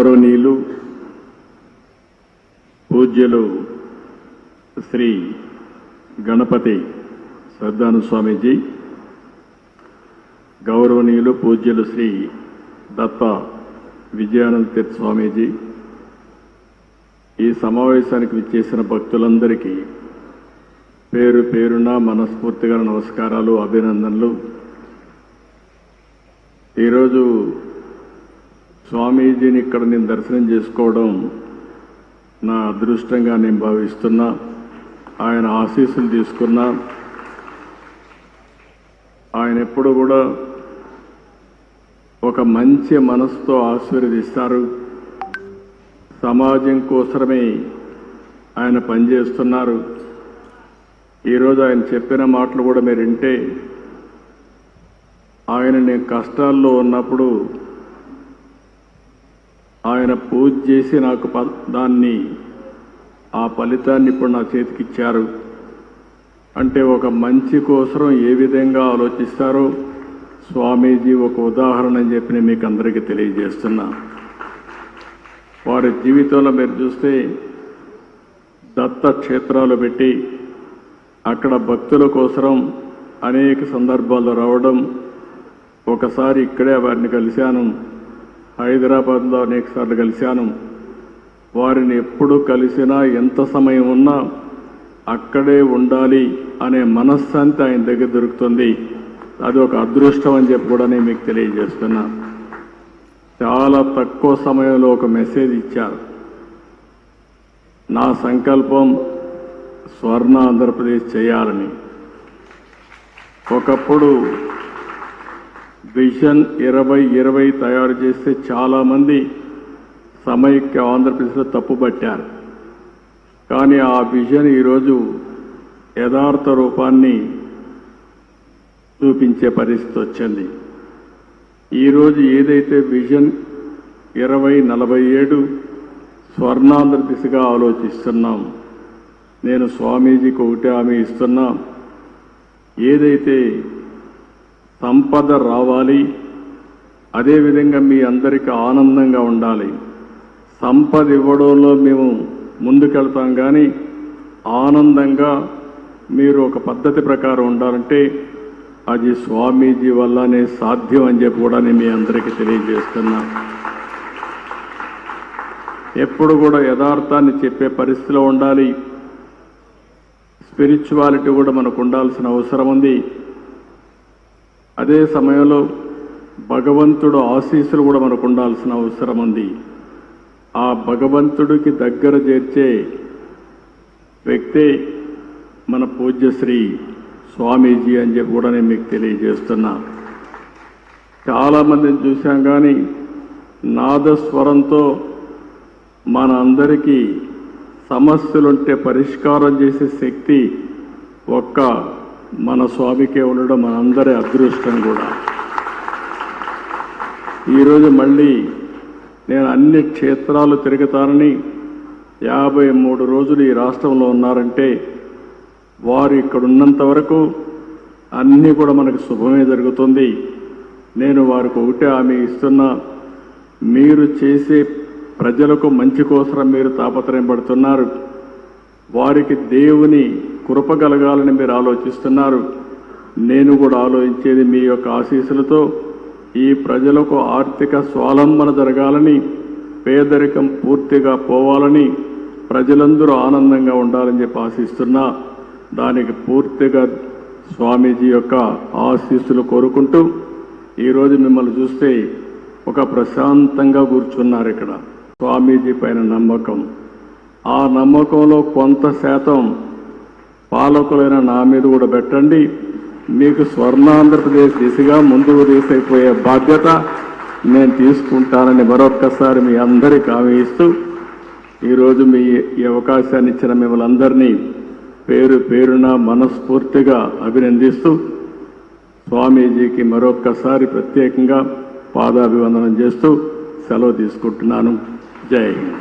గౌరవనీయులు పూజ్యులు శ్రీ గణపతి శ్రద్ధాను స్వామీజీ, గౌరవనీయులు పూజ్యులు శ్రీ దత్త విజయానంద తీర్థ స్వామీజీ, ఈ సమావేశానికి విచ్చేసిన భక్తులందరికీ పేరు పేరున మనస్ఫూర్తిగా నమస్కారాలు, అభినందనలు. ఈరోజు స్వామీజీని ఇక్కడ నేను దర్శనం చేసుకోవడం నా అదృష్టంగా నేను భావిస్తున్నా. ఆయన ఆశీస్సులు తీసుకున్నా. ఆయన ఎప్పుడు కూడా ఒక మంచి మనసుతో ఆశీర్వదిస్తారు. సమాజం కోసమే ఆయన పనిచేస్తున్నారు. ఈరోజు ఆయన చెప్పిన మాటలు కూడా మీరు వింటే, ఆయన నేను కష్టాల్లో ఉన్నప్పుడు ఆయన పూజ చేసి నాకు ఆ ఫలితాన్ని ఇప్పుడు నా చేతికిచ్చారు అంటే ఒక మంచి కోసం ఏ విధంగా ఆలోచిస్తారో స్వామీజీ ఒక ఉదాహరణ అని చెప్పి నేను మీకు అందరికీ తెలియజేస్తున్నా. వారి జీవితంలో మీరు చూస్తే దత్త క్షేత్రాలు పెట్టి అక్కడ భక్తుల కోసం అనేక సందర్భాల్లో రావడం. ఒకసారి ఇక్కడే వారిని కలిశాను, హైదరాబాద్లో అనేక సార్లు కలిశాను. వారిని ఎప్పుడు కలిసినా ఎంత సమయం ఉన్నా అక్కడే ఉండాలి అనే మనశ్శాంతి ఆయన దగ్గర దొరుకుతుంది. అది ఒక అదృష్టం అని చెప్పి కూడా నేను మీకు తెలియజేస్తున్నా. చాలా తక్కువ సమయంలో ఒక మెసేజ్ ఇచ్చారు. నా సంకల్పం స్వర్ణ ఆంధ్రప్రదేశ్ చేయాలని. ఒకప్పుడు విజన్ 2020 తయారు చేస్తే చాలామంది సమైక్య ఆంధ్రప్రదేశ్లో తప్పుపట్టారు. కానీ ఆ విజన్ ఈరోజు యథార్థ రూపాన్ని చూపించే పరిస్థితి వచ్చింది. ఈరోజు ఏదైతే విజన్ 2047 స్వర్ణాంధ్ర దిశగా ఆలోచిస్తున్నాం, నేను స్వామీజీకి ఒకటే హామీ ఇస్తున్నా. ఏదైతే సంపద రావాలి, అదేవిధంగా మీ అందరికీ ఆనందంగా ఉండాలి. సంపద ఇవ్వడంలో మేము ముందుకెళ్తాం, కానీ ఆనందంగా మీరు ఒక పద్ధతి ప్రకారం ఉండాలంటే అది స్వామీజీ వల్లనే సాధ్యం అని చెప్పి కూడా నేను మీ అందరికీ తెలియజేస్తున్నా. ఎప్పుడు కూడా యథార్థాన్ని చెప్పే పరిస్థితిలో ఉండాలి. స్పిరిచువాలిటీ కూడా మనకు ఉండాల్సిన అవసరం ఉంది. అదే సమయంలో భగవంతుడు ఆశీస్సులు కూడా మనకు ఉండాల్సిన అవసరం ఉంది. ఆ భగవంతుడికి దగ్గర చేర్చే వ్యక్తే మన పూజ్యశ్రీ స్వామీజీ అని చెప్పి కూడా నేను మీకు తెలియజేస్తున్నా. చాలామందిని చూశాం, కానీ నాదస్వరంతో మన అందరికీ సమస్యలుంటే పరిష్కారం చేసే శక్తి ఒక్క మన స్వామికే ఉండడం మనందరి అదృష్టం కూడా. ఈరోజు మళ్ళీ నేను అన్ని క్షేత్రాలు తిరుగుతానని 53 రోజులు ఈ రాష్ట్రంలో ఉన్నారంటే వారు ఇక్కడ ఉన్నంత వరకు అన్నీ కూడా మనకు శుభమే జరుగుతుంది. నేను వారికి ఒకటే హామీ ఇస్తున్నా. మీరు చేసే ప్రజలకు మంచి కోసం మీరు తాపత్రయం పడుతున్నారు. వారికి దేవుని కృప కలగాలని మీరు ఆలోచిస్తున్నారు. నేను కూడా ఆలోచించేది మీ యొక్క ఆశీస్సులతో ఈ ప్రజలకు ఆర్థిక స్వావలంబన జరగాలని, పేదరికం పూర్తిగా పోవాలని, ప్రజలందరూ ఆనందంగా ఉండాలని చెప్పి ఆశిస్తున్నా. దానికి పూర్తిగా స్వామీజీ యొక్క ఆశీస్సులు కోరుకుంటూ ఈరోజు మిమ్మల్ని చూస్తే ఒక ప్రశాంతంగా కూర్చున్నారు. ఇక్కడ స్వామీజీ పైన నమ్మకం, ఆ నమ్మకంలో కొంత శాతం పాలకులైన నా మీద కూడా పెట్టండి. మీకు స్వర్ణాంధ్రప్రదేశ్ దిశగా ముందుకు తీసుకుపోయే బాధ్యత నేను తీసుకుంటానని మరొక్కసారి మీ అందరికీ హామీ ఇస్తూ ఈరోజు ఈ అవకాశాన్ని ఇచ్చిన మిమ్మల్ని అందరినీ పేరు పేరున మనస్ఫూర్తిగా అభినందిస్తూ స్వామీజీకి మరొక్కసారి ప్రత్యేకంగా పాదాభివందనం చేస్తూ సెలవు తీసుకుంటున్నాను. జై హింద్.